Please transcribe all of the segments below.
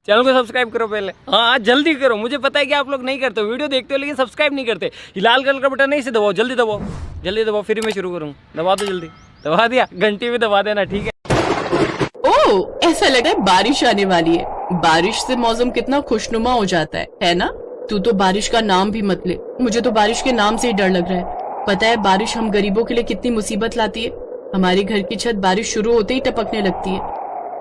Channel को subscribe करो पहले। हाँ जल्दी करो, मुझे पता है कि आप लोग नहीं करते हो, वीडियो देखते हो लेकिन सब्सक्राइब नहीं करते। ये लाल कलर का बटन नहीं से दबाओ, जल्दी दबाओ, जल्दी दबाओ, फिर मैं शुरू करूँ। दबा दो जल्दी, दबा दिया, घंटी भी दबा देना, ठीक है। ओह, ऐसा लग रहा है बारिश आने वाली है। बारिश से मौसम कितना खुशनुमा हो जाता है ना? तू तो बारिश का नाम भी मत ले, मुझे तो बारिश के नाम से ही डर लग रहा है। पता है बारिश हम गरीबों के लिए कितनी मुसीबत लाती है। हमारे घर की छत बारिश शुरू होते ही टपकने लगती है।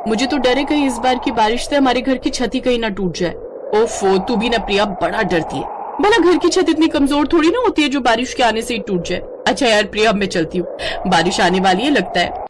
मुझे तो डर है कहीं इस बार की बारिश से हमारे घर की छत ही कहीं ना टूट जाए। ओफो, तू भी ना प्रिया बड़ा डरती है। भला घर की छत इतनी कमजोर थोड़ी ना होती है जो बारिश के आने से ही टूट जाए। अच्छा यार प्रिया, अब मैं चलती हूँ, बारिश आने वाली है लगता है।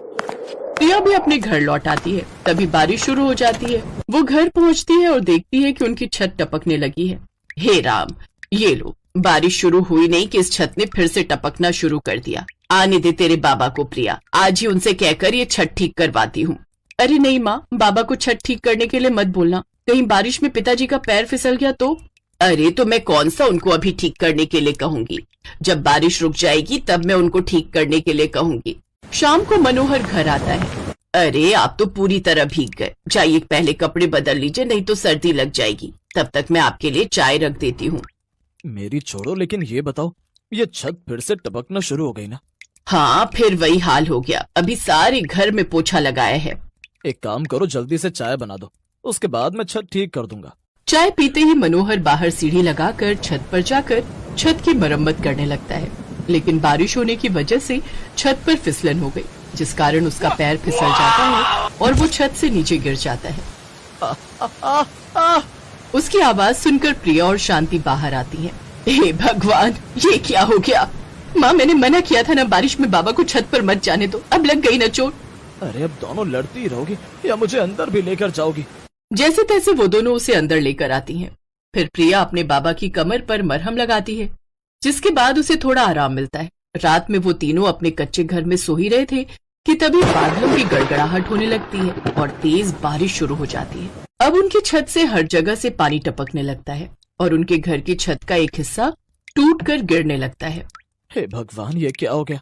प्रिया भी अपने घर लौट आती है, तभी बारिश शुरू हो जाती है। वो घर पहुँचती है और देखती है कि उनकी छत टपकने लगी है। हे राम, ये लो, बारिश शुरू हुई नहीं कि इस छत ने फिर से टपकना शुरू कर दिया। आने दे तेरे बाबा को प्रिया, आज ही उनसे कहकर ये छत ठीक करवाती हूँ। अरे नहीं माँ, बाबा को छत ठीक करने के लिए मत बोलना, कहीं बारिश में पिताजी का पैर फिसल गया तो। अरे तो मैं कौन सा उनको अभी ठीक करने के लिए कहूंगी, जब बारिश रुक जाएगी तब मैं उनको ठीक करने के लिए कहूंगी। शाम को मनोहर घर आता है। अरे आप तो पूरी तरह भीग गए, जाइए पहले कपड़े बदल लीजिए, नहीं तो सर्दी लग जाएगी। तब तक मैं आपके लिए चाय रख देती हूँ। मेरी छोड़ो, लेकिन ये बताओ, ये छत फिर से टपकना शुरू हो गई ना? हाँ, फिर वही हाल हो गया, अभी सारे घर में पोछा लगाया है। एक काम करो, जल्दी से चाय बना दो, उसके बाद मैं छत ठीक कर दूंगा। चाय पीते ही मनोहर बाहर सीढ़ी लगाकर छत पर जाकर छत की मरम्मत करने लगता है, लेकिन बारिश होने की वजह से छत पर फिसलन हो गई, जिस कारण उसका पैर फिसल जाता है और वो छत से नीचे गिर जाता है। उसकी आवाज सुनकर प्रिया और शांति बाहर आती है। हे भगवान, ये क्या हो गया? माँ, मैंने मना किया था ना बारिश में बाबा को छत पर मत जाने दो, अब लग गई ना चोट। अरे अब दोनों लड़ती रहोगी या मुझे अंदर भी लेकर जाओगी? जैसे तैसे वो दोनों उसे अंदर लेकर आती हैं। फिर प्रिया अपने बाबा की कमर पर मरहम लगाती है, जिसके बाद उसे थोड़ा आराम मिलता है। रात में वो तीनों अपने कच्चे घर में सो ही रहे थे कि तभी बादलों की गड़गड़ाहट होने लगती है और तेज बारिश शुरू हो जाती है। अब उनकी छत से हर जगह से पानी टपकने लगता है और उनके घर की छत का एक हिस्सा टूट कर गिरने लगता है। हे भगवान, ये क्या हो गया?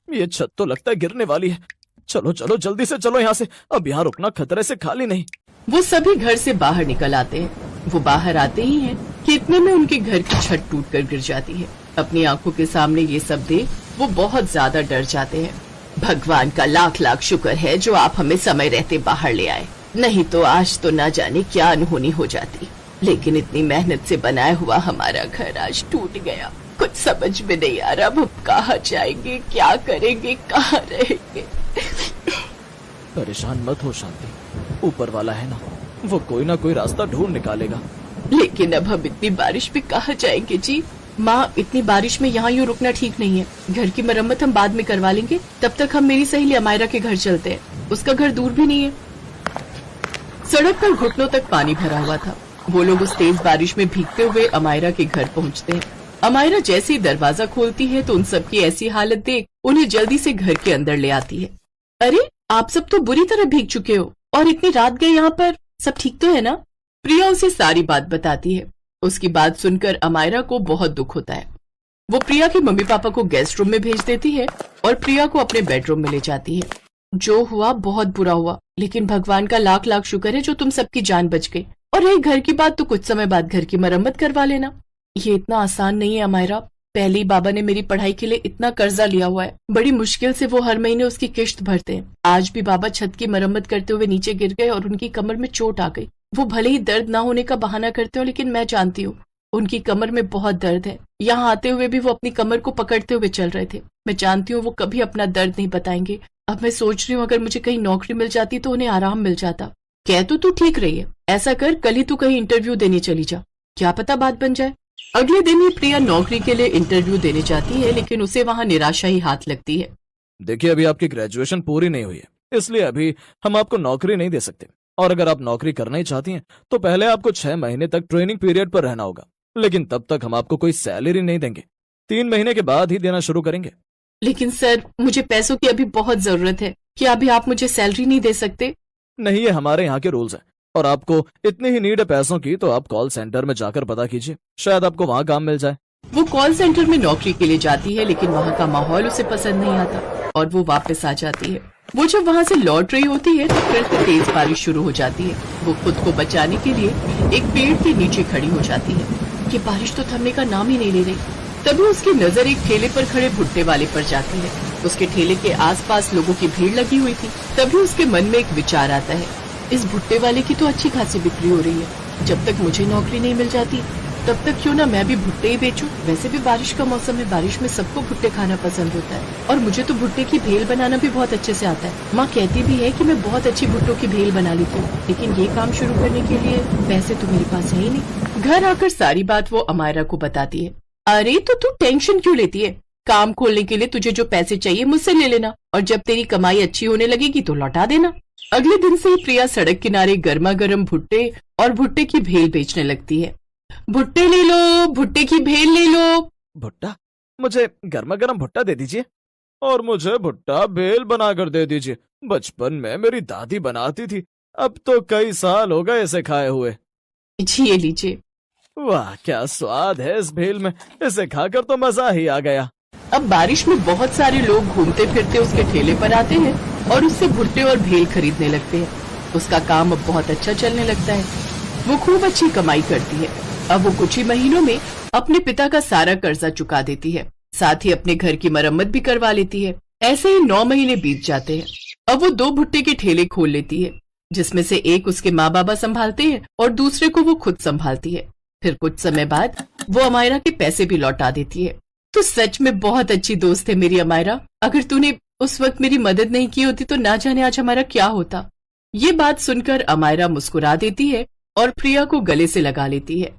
ये छत तो लगता है गिरने वाली है। चलो चलो, जल्दी से चलो यहाँ से, अब यहाँ रुकना खतरे से खाली नहीं। वो सभी घर से बाहर निकल आते हैं। वो बाहर आते ही हैं कि इतने में उनके घर की छत टूटकर गिर जाती है। अपनी आंखों के सामने ये सब देख वो बहुत ज्यादा डर जाते हैं। भगवान का लाख लाख शुक्र है जो आप हमें समय रहते बाहर ले आए, नहीं तो आज तो ना जाने क्या अनहोनी हो जाती। लेकिन इतनी मेहनत से बनाया हुआ हमारा घर आज टूट गया, कुछ समझ में नहीं आ रहा। अब हम कहाँ जाएंगे, क्या करेंगे, कहाँ रहेंगे? परेशान मत हो शांति, ऊपर वाला है ना, वो कोई ना कोई रास्ता ढूंढ निकालेगा। लेकिन अब हम इतनी बारिश में कहाँ जाएंगे जी? माँ, इतनी बारिश में यहाँ यूँ रुकना ठीक नहीं है, घर की मरम्मत हम बाद में करवा लेंगे। तब तक हम मेरी सहेली अमायरा के घर चलते हैं, उसका घर दूर भी नहीं है। सड़क पर घुटनों तक पानी भरा हुआ था। वो लोग उस तेज बारिश में भीगते हुए अमायरा के घर पहुँचते हैं। अमायरा जैसे ही दरवाजा खोलती है तो उन सबकी ऐसी हालत देख उन्हें जल्दी से घर के अंदर ले आती है। अरे आप सब तो बुरी तरह भीग चुके हो और इतनी रात गए यहाँ पर, सब ठीक तो है ना? प्रिया उसे सारी बात बताती है। उसकी बात सुनकर अमायरा को बहुत दुख होता है। वो प्रिया के मम्मी पापा को गेस्ट रूम में भेज देती है और प्रिया को अपने बेडरूम में ले जाती है। जो हुआ बहुत बुरा हुआ, लेकिन भगवान का लाख लाख शुक्र है जो तुम सबकी जान बच गई। और रही घर की बात, तो कुछ समय बाद घर की मरम्मत करवा लेना। ये इतना आसान नहीं है अमायरा, पहले ही बाबा ने मेरी पढ़ाई के लिए इतना कर्जा लिया हुआ है, बड़ी मुश्किल से वो हर महीने उसकी किश्त भरते हैं। आज भी बाबा छत की मरम्मत करते हुए नीचे गिर गए और उनकी कमर में चोट आ गई। वो भले ही दर्द ना होने का बहाना करते हो, लेकिन मैं जानती हूँ उनकी कमर में बहुत दर्द है। यहाँ आते हुए भी वो अपनी कमर को पकड़ते हुए चल रहे थे। मैं जानती हूँ वो कभी अपना दर्द नहीं बताएंगे। अब मैं सोच रही हूँ अगर मुझे कहीं नौकरी मिल जाती तो उन्हें आराम मिल जाता। कह तो तू ठीक रही है, ऐसा कर कल ही तू कहीं इंटरव्यू देने चली जा, क्या पता बात बन जाए। अगले दिन ही प्रिया नौकरी के लिए इंटरव्यू देने जाती है, लेकिन उसे वहाँ निराशा ही हाथ लगती है। देखिए, अभी आपकी ग्रेजुएशन पूरी नहीं हुई है, इसलिए अभी हम आपको नौकरी नहीं दे सकते। और अगर आप नौकरी करना ही चाहती हैं तो पहले आपको 6 महीने तक ट्रेनिंग पीरियड पर रहना होगा, लेकिन तब तक हम आपको कोई सैलरी नहीं देंगे, 3 महीने के बाद ही देना शुरू करेंगे। लेकिन सर, मुझे पैसों की अभी बहुत जरूरत है, क्या अभी आप मुझे सैलरी नहीं दे सकते? नहीं, ये हमारे यहाँ के रूल्स हैं, और आपको इतनी ही नीड है पैसों की तो आप कॉल सेंटर में जाकर पता कीजिए, शायद आपको वहाँ काम मिल जाए। वो कॉल सेंटर में नौकरी के लिए जाती है, लेकिन वहाँ का माहौल उसे पसंद नहीं आता और वो वापस आ जाती है। वो जब वहाँ से लौट रही होती है तो फिर से तेज बारिश शुरू हो जाती है। वो खुद को बचाने के लिए एक पेड़ के नीचे खड़ी हो जाती है। ये बारिश तो थमने का नाम ही नहीं ले रही। तभी उसकी नजर एक ठेले पर खड़े भुट्टे वाले पर जाती है। उसके ठेले के आसपास लोगों की भीड़ लगी हुई थी। तभी उसके मन में एक विचार आता है, इस भुट्टे वाले की तो अच्छी खासी बिक्री हो रही है। जब तक मुझे नौकरी नहीं मिल जाती तब तक क्यों ना मैं भी भुट्टे ही बेचूं। वैसे भी बारिश का मौसम है, बारिश में सबको भुट्टे खाना पसंद होता है और मुझे तो भुट्टे की भेल बनाना भी बहुत अच्छे से आता है। माँ कहती भी है कि मैं बहुत अच्छी भुट्टों की भेल बना लेती हूँ, लेकिन ये काम शुरू करने के लिए पैसे तो मेरे पास है ही नहीं। घर आकर सारी बात वो अमायरा को बताती है। अरे तो तू टेंशन क्यों लेती है? काम खोलने के लिए तुझे जो पैसे चाहिए मुझसे ले लेना और जब तेरी कमाई अच्छी होने लगेगी तो लौटा देना। अगले दिन से ही प्रिया सड़क किनारे गर्मा गर्म भुट्टे और भुट्टे की भेल बेचने लगती है। भुट्टे ले लो, भुट्टे की भेल ले लो। भुट्टा? मुझे गर्मा गर्म भुट्टा दे दीजिए और मुझे भुट्टा भेल बनाकर दे दीजिए। बचपन में मेरी दादी बनाती थी, अब तो कई साल हो गए इसे खाए हुए। जी ये लीजिए। वाह क्या स्वाद है इस भेल में, इसे खाकर तो मजा ही आ गया। अब बारिश में बहुत सारे लोग घूमते फिरते उसके ठेले पर आते हैं और उससे भुट्टे और भेल खरीदने लगते हैं। उसका काम अब बहुत अच्छा चलने लगता है। वो खूब अच्छी कमाई करती है। अब वो कुछ ही महीनों में अपने पिता का सारा कर्जा चुका देती है, साथ ही अपने घर की मरम्मत भी करवा लेती है। ऐसे ही 9 महीने बीत जाते हैं। अब वो 2 भुट्टे के ठेले खोल लेती है, जिसमें से एक उसके माँ बाबा संभालते हैं और दूसरे को वो खुद संभालती है। फिर कुछ समय बाद वो अमायरा के पैसे भी लौटा देती है। तो सच में बहुत अच्छी दोस्त है मेरी अमायरा। अगर तूने उस वक्त मेरी मदद नहीं की होती तो ना जाने आज हमारा क्या होता। ये बात सुनकर अमायरा मुस्कुरा देती है और प्रिया को गले से लगा लेती है।